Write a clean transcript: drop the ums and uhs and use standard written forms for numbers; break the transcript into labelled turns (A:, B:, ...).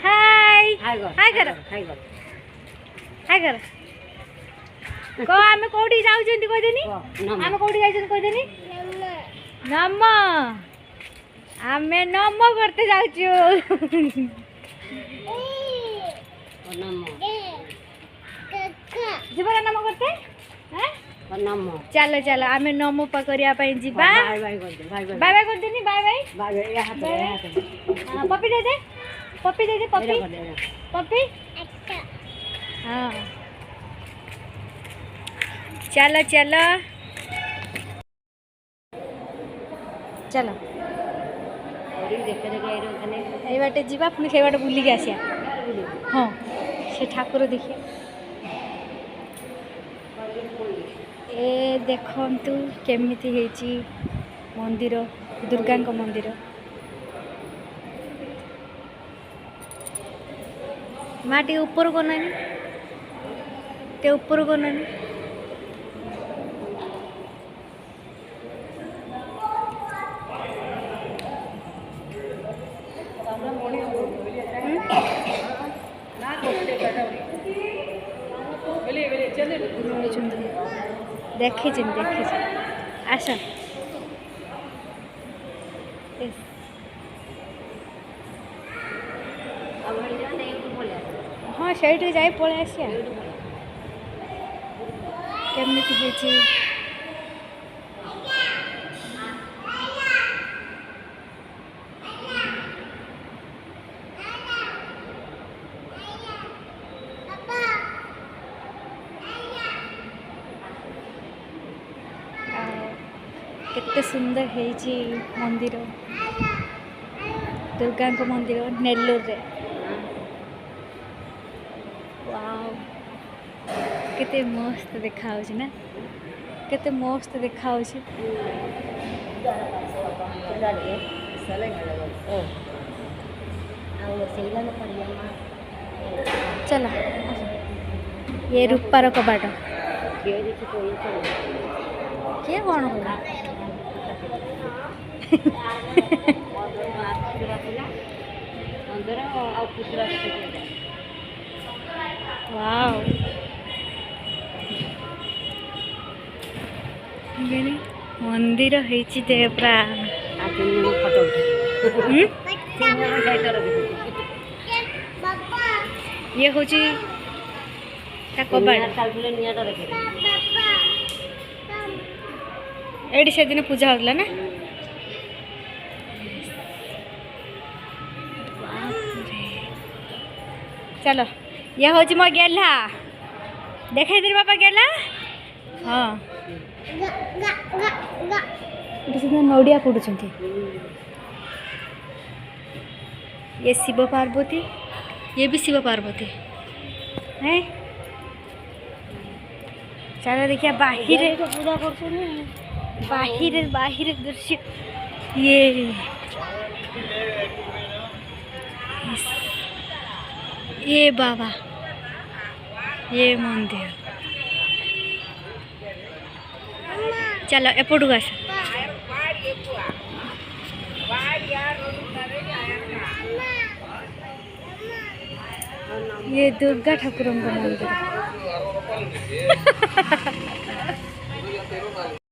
A: हाय हाय कर हाय कर को आमे कोठी जाउ जंती कह देनी आमे कोठी जाइ जंती कह देनी नम आमे नम करते जाउछु नम जीवा नम करते हैं नम चलो चलो आमे नम पकरिया पई जीवा बाय बाय कर देनी बाय बाय हां पप्पी दे दे पप्पी पप्पी हाँ चलो चलो चलो ये बाटे जीवा पुणी से बाटे बुलिक आसिया हाँ से ठाकुर देखिए ए देखंतु केमिति हेची मंदिर दुर्गा मंदिर माटी ऊपर को नहीं ते ऊपर को नहीं देखी आस हाँ से जाए पलि आसिया केमिति हेची केते सुंदर हेची मंदिर दुर्गा मंदिर नेल्लोर रे वाव केते मस्त देखा होची ना केते मस्त देखा होची चलो ये रूपार कबाट किए कौन होगा वाव मंदिर हेची दे प्रा ये होची एडी से दिन पूजा होता ना चलो यह हूँ मो गेला देखाई दे बापा गेला हाँ नड़िया पोड़ ये शिव पार्वती ये भी शिव पार्वती है चलो देखिए बाहर पूजा कर बाहर दृश्य ये बाबा ये मंदिर चलो एपटू आस ये दुर्गा ठाकुर मंदिर